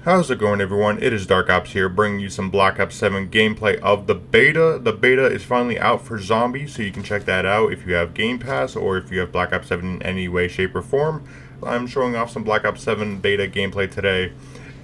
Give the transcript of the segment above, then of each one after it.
How's it going, everyone? It is Dark Ops here, bringing you some Black Ops 7 gameplay of the beta. The beta is finally out for zombies, so you can check that out if you have Game Pass or if you have Black Ops 7 in any way, shape, or form. I'm showing off some Black Ops 7 beta gameplay today,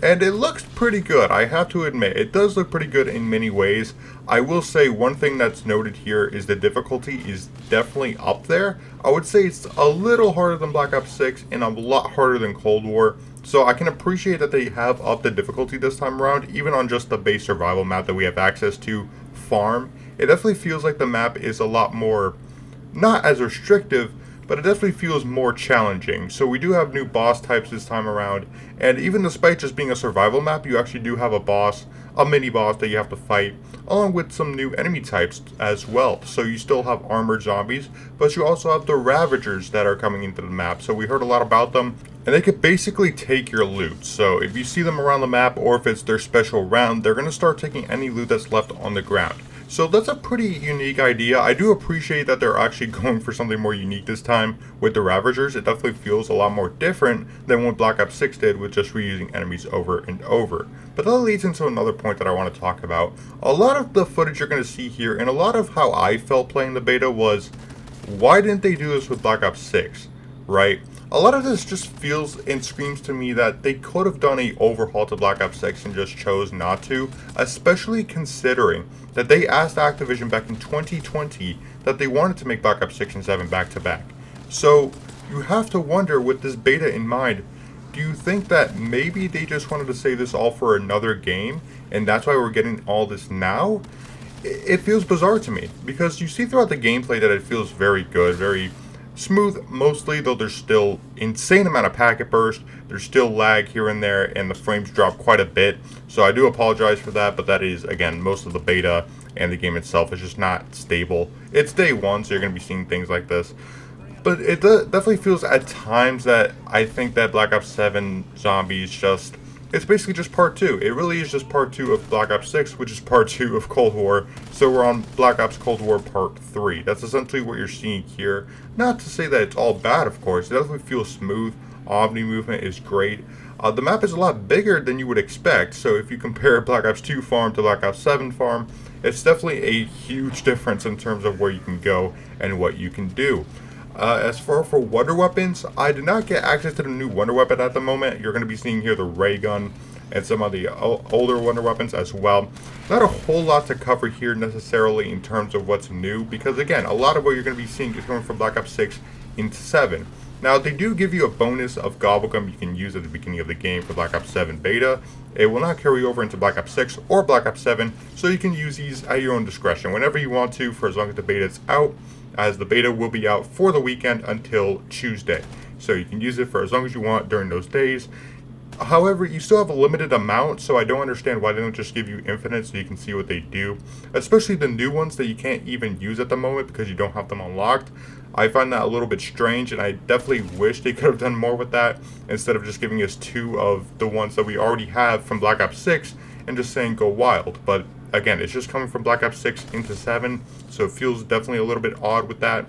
and it looks pretty good. I have to admit, it does look pretty good in many ways. I will say one thing that's noted here is the difficulty is definitely up there. I would say it's a little harder than Black Ops 6 and a lot harder than Cold War. So I can appreciate that they have upped the difficulty this time around, even on just the base survival map that we have access to, Farm. It definitely feels like the map is a lot more, not as restrictive, but it definitely feels more challenging. So we do have new boss types this time around, and even despite just being a survival map, you actually do have a boss, a mini boss that you have to fight, along with some new enemy types as well. So you still have armored zombies, but you also have the Ravagers that are coming into the map. So we heard a lot about them, and they could basically take your loot. So if you see them around the map, or if it's their special round, they're going to start taking any loot that's left on the ground. So that's a pretty unique idea. I do appreciate that they're actually going for something more unique this time with the Ravagers. It definitely feels a lot more different than what Black Ops 6 did with just reusing enemies over and over. But that leads into another point that I want to talk about. A lot of the footage you're going to see here, and a lot of how I felt playing the beta was, why didn't they do this with Black Ops 6, right? A lot of this just feels and screams to me that they could have done a overhaul to Black Ops 6 and just chose not to, especially considering that they asked Activision back in 2020 that they wanted to make Black Ops 6 and 7 back to back. So you have to wonder, with this beta in mind, do you think that maybe they just wanted to save this all for another game and that's why we're getting all this now? It feels bizarre to me because you see throughout the gameplay that it feels very good, very smooth mostly, though there's still insane amount of packet burst, there's still lag here and there, and the frames drop quite a bit, so I do apologize for that, but that is, again, most of the beta, and the game itself is just not stable. It's day one, so you're going to be seeing things like this, but it definitely feels at times that I think that Black Ops 7 Zombies just, it's basically just part 2. It really is just part 2 of Black Ops 6, which is part 2 of Cold War. So we're on Black Ops Cold War part 3. That's essentially what you're seeing here. Not to say that it's all bad, of course. It definitely feels smooth. Omni movement is great. The map is a lot bigger than you would expect. So if you compare Black Ops 2 farm to Black Ops 7 farm, it's definitely a huge difference in terms of where you can go and what you can do. As for wonder weapons, I did not get access to the new wonder weapon at the moment. You're going to be seeing here the ray gun and some of the older wonder weapons as well. Not a whole lot to cover here necessarily in terms of what's new, because again, a lot of what you're going to be seeing is coming from Black Ops 6 into 7. Now, they do give you a bonus of Gobblegum you can use at the beginning of the game for Black Ops 7 beta. It will not carry over into Black Ops 6 or Black Ops 7, so you can use these at your own discretion whenever you want to, for as long as the beta is out, as the beta will be out for the weekend until Tuesday. So you can use it for as long as you want during those days. However, you still have a limited amount, so I don't understand why they don't just give you infinite so you can see what they do. Especially the new ones that you can't even use at the moment because you don't have them unlocked. I find that a little bit strange, and I definitely wish they could have done more with that instead of just giving us 2 of the ones that we already have from Black Ops 6 and just saying go wild. But again, it's just coming from Black Ops 6 into 7, so it feels definitely a little bit odd with that.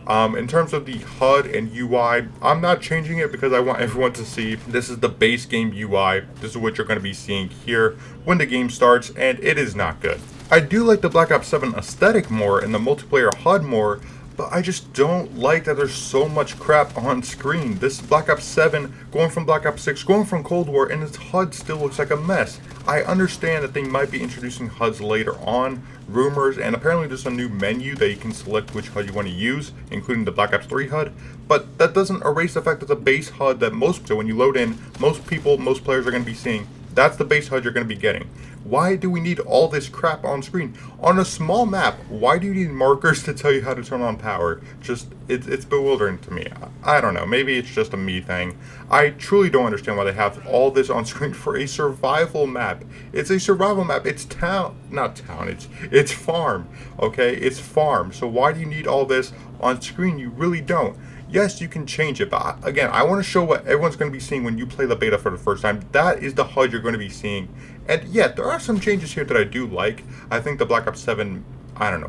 In terms of the HUD and UI, I'm not changing it because I want everyone to see this is the base game UI. This is what you're going to be seeing here when the game starts, and it is not good. I do like the Black Ops 7 aesthetic more and the multiplayer HUD more, but I just don't like that there's so much crap on screen. This is Black Ops 7 going from Black Ops 6, going from Cold War, and its HUD still looks like a mess. I understand that they might be introducing HUDs later on, rumors, and apparently there's a new menu that you can select which HUD you want to use, including the Black Ops 3 HUD, but that doesn't erase the fact that the base HUD that so when you load in, most players are going to be seeing, that's the base HUD you're going to be getting. Why do we need all this crap on screen? On a small map, why do you need markers to tell you how to turn on power? Just, it's bewildering to me. I don't know, maybe it's just a me thing. I truly don't understand why they have all this on screen for a survival map. It's a survival map, it's it's farm, okay? It's farm, so why do you need all this on screen? You really don't. Yes, you can change it, but again, I want to show what everyone's going to be seeing when you play the beta for the first time. That is the HUD you're going to be seeing. And yeah, there are some changes here that I do like. I think the Black Ops 7,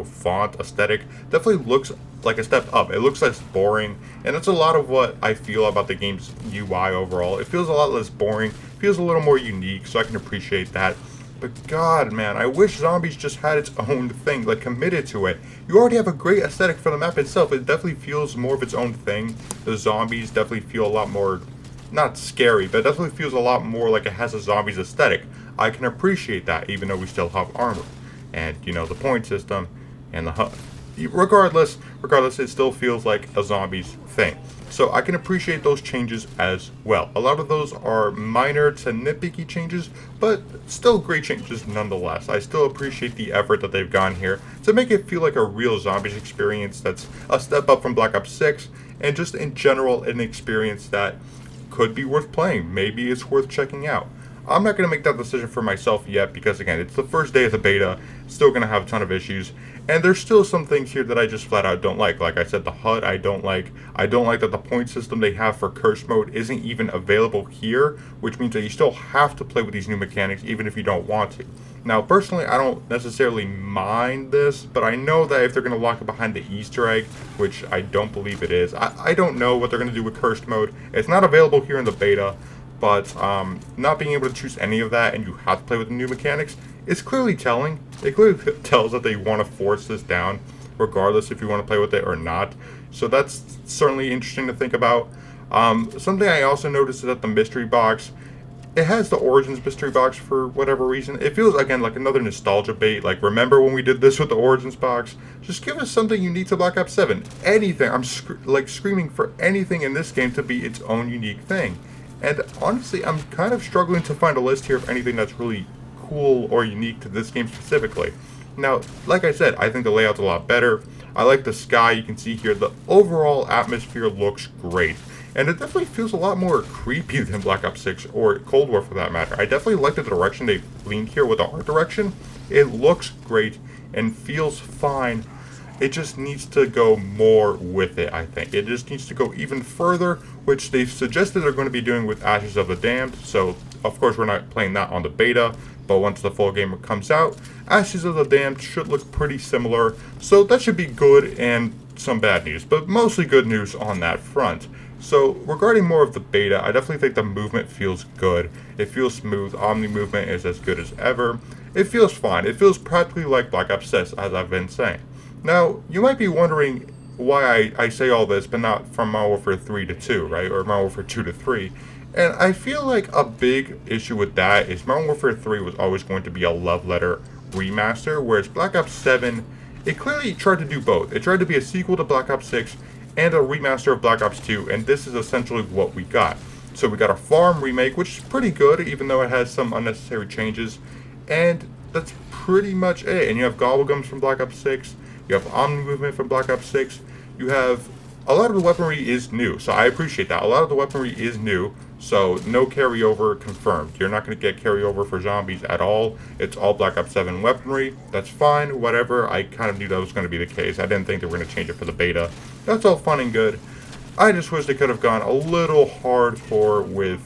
font, aesthetic, definitely looks like a step up. It looks less boring, and that's a lot of what I feel about the game's UI overall. It feels a lot less boring. feels a little more unique, so I can appreciate that. But god, man, I wish Zombies just had its own thing, like committed to it. You already have a great aesthetic for the map itself. It definitely feels more of its own thing. The zombies definitely feel a lot more, not scary, but it definitely feels a lot more like it has a zombies aesthetic. I can appreciate that, even though we still have armor. And, you know, the point system and the HUD. Regardless, it still feels like a zombies thing. So I can appreciate those changes as well. A lot of those are minor to nitpicky changes, but still great changes nonetheless. I still appreciate the effort that they've gone here to make it feel like a real zombies experience that's a step up from Black Ops 6, and just in general an experience that could be worth playing. Maybe it's worth checking out. I'm not going to make that decision for myself yet because, again, it's the first day of the beta, still going to have a ton of issues, and there's still some things here that I just flat out don't like. Like I said, the HUD I don't like. I don't like that the point system they have for curse mode isn't even available here, which means that you still have to play with these new mechanics even if you don't want to. Now, personally, I don't necessarily mind this, but I know that if they're going to lock it behind the Easter egg, which I don't believe it is, I don't know what they're going to do with cursed mode. It's not available here in the beta. But not being able to choose any of that and you have to play with the new mechanics is clearly telling. It clearly tells that they want to force this down, regardless if you want to play with it or not. So that's certainly interesting to think about. Something I also noticed is that the mystery box, it has the Origins mystery box for whatever reason. It feels, again, like another nostalgia bait. Like, remember when we did this with the Origins box? Just give us something unique to Black Ops 7. Anything. I'm screaming for anything in this game to be its own unique thing. And honestly, I'm kind of struggling to find a list here of anything that's really cool or unique to this game specifically. Now, like I said, I think the layout's a lot better. I like the sky. You can see here the overall atmosphere looks great. And it definitely feels a lot more creepy than Black Ops 6 or Cold War for that matter. I definitely like the direction they've leaned here with the art direction. It looks great and feels fine. It just needs to go more with it, I think. It just needs to go even further, which they've suggested they're going to be doing with Ashes of the Damned. So, of course, we're not playing that on the beta, but once the full game comes out, Ashes of the Damned should look pretty similar. So that should be good and some bad news, but mostly good news on that front. So, regarding more of the beta, I definitely think the movement feels good. It feels smooth. Omni movement is as good as ever. It feels fine. It feels practically like Black Ops 6, as I've been saying. Now, you might be wondering why I say all this, but not from Modern Warfare 3 to 2, right? Or Modern Warfare 2 to 3. And I feel like a big issue with that is Modern Warfare 3 was always going to be a love letter remaster, whereas Black Ops 7, it clearly tried to do both. It tried to be a sequel to Black Ops 6 and a remaster of Black Ops 2, and this is essentially what we got. So we got a Farm remake, which is pretty good, even though it has some unnecessary changes, and that's pretty much it. And you have Gobblegums from Black Ops 6, you have Omni movement from Black Ops 6. You have a lot of the weaponry is new, so I appreciate that. A lot of the weaponry is new, so no carryover confirmed. You're not going to get carryover for zombies at all. It's all Black Ops 7 weaponry. That's fine, whatever. I kind of knew that was going to be the case. I didn't think they were going to change it for the beta. That's all fun and good. I just wish they could have gone a little hardcore with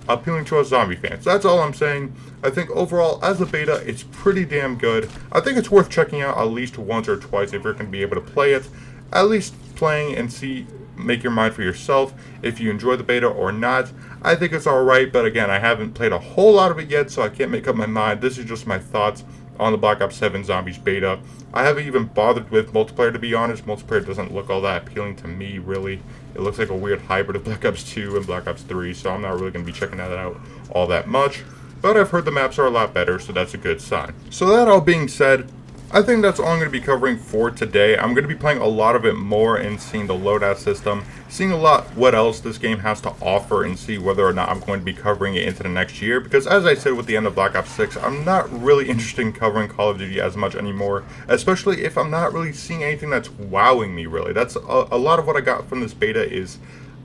appealing to us zombie fans. That's all I'm saying. I think overall, as a beta, it's pretty damn good. I think it's worth checking out at least once or twice if you're going to be able to play it. At least playing and see, make your mind for yourself if you enjoy the beta or not. I think it's alright, but again, I haven't played a whole lot of it yet, so I can't make up my mind. This is just my thoughts on the Black Ops 7 Zombies beta. I haven't even bothered with multiplayer, to be honest. Multiplayer doesn't look all that appealing to me, really. It looks like a weird hybrid of Black Ops 2 and Black Ops 3, so I'm not really going to be checking that out all that much. But I've heard the maps are a lot better, so that's a good sign. So that all being said, I think that's all I'm going to be covering for today. I'm going to be playing a lot of it more and seeing the loadout system, seeing a lot what else this game has to offer, and see whether or not I'm going to be covering it into the next year. Because as I said with the end of Black Ops 6, I'm not really interested in covering Call of Duty as much anymore, especially if I'm not really seeing anything that's wowing me, really. That's a lot of what I got from this beta is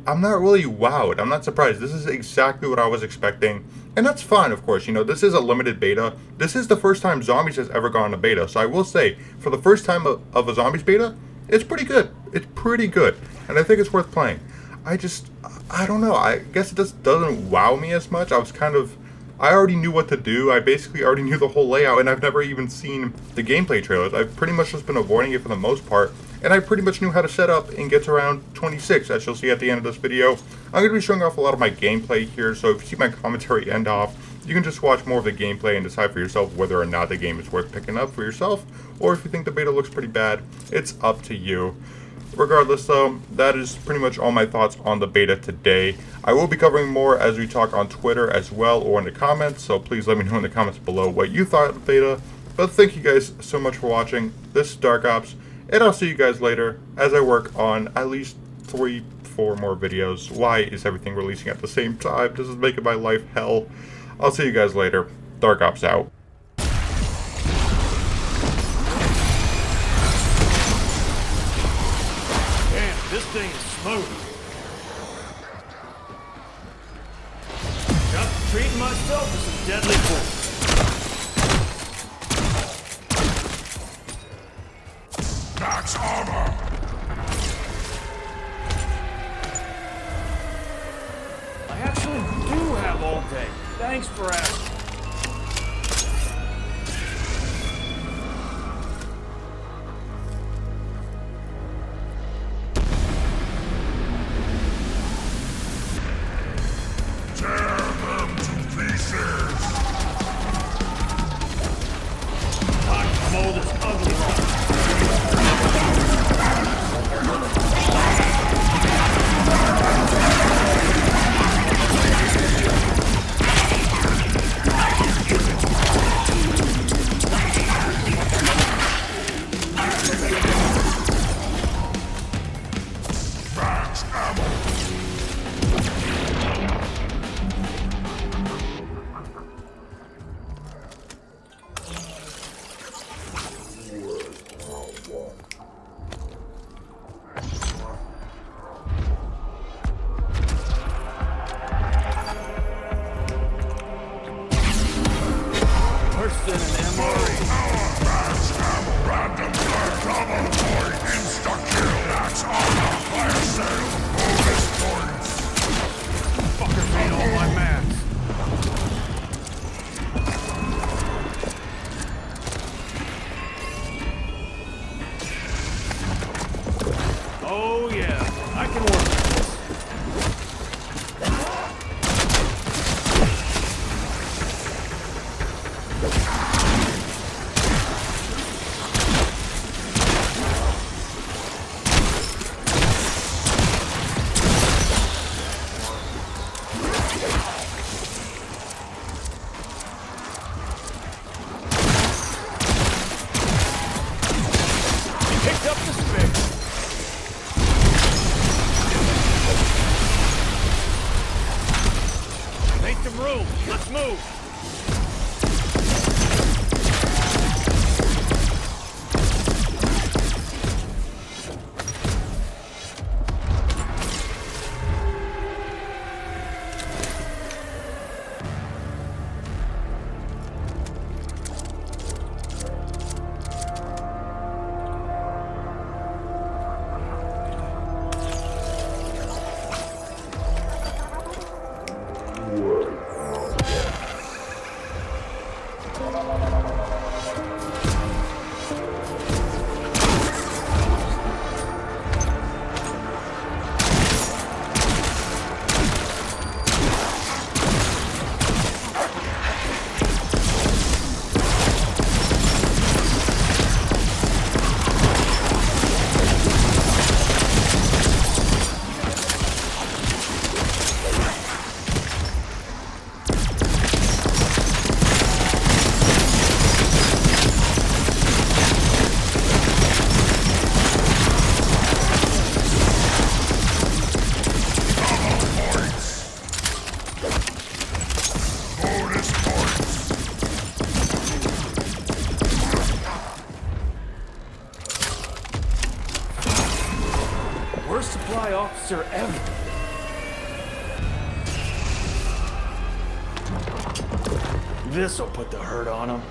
I'm not really wowed. I'm not surprised. This is exactly what I was expecting. And that's fine, of course. You know, this is a limited beta. This is the first time Zombies has ever gone to beta. So I will say, for the first time of a Zombies beta, it's pretty good. It's pretty good. And I think it's worth playing. I don't know. I guess it just doesn't wow me as much. I already knew what to do. I basically already knew the whole layout, and I've never even seen the gameplay trailers. I've pretty much just been avoiding it for the most part. and I pretty much knew how to set up and get to around 26, as you'll see at the end of this video. I'm going to be showing off a lot of my gameplay here, so if you see my commentary end off, you can just watch more of the gameplay and decide for yourself whether or not the game is worth picking up for yourself, or if you think the beta looks pretty bad, it's up to you. Regardless though, that is pretty much all my thoughts on the beta today. I will be covering more as we talk on Twitter as well, or in the comments, so please let me know in the comments below what you thought of the beta. But thank you guys so much for watching. This is Dark Ops, and I'll see you guys later as I work on at least 3-4 more videos. Why is everything releasing at the same time? This is making my life hell. I'll see you guys later. Dark Ops out. This thing is smooth. Just treating myself to some deadly force. That's armor! I actually do have all day. Thanks for asking. Mold is ugly. Oh yeah, I can work with this. Picked up the space. Make some room. Let's move. Worst supply officer ever. This'll put the hurt on him.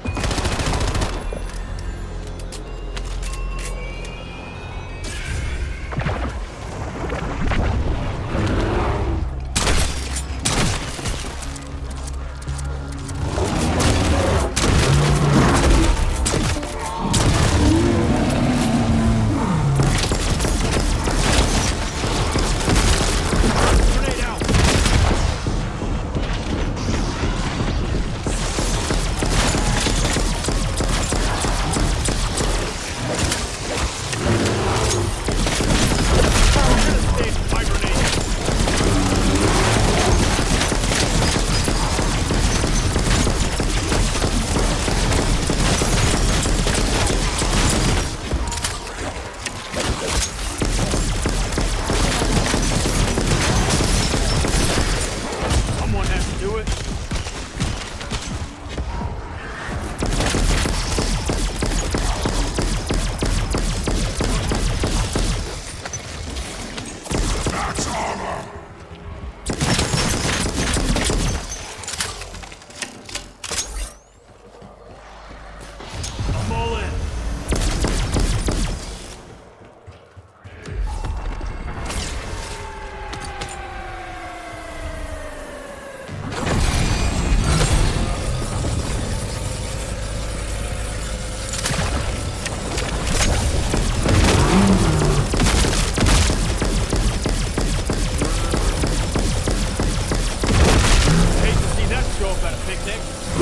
show up at a picnic.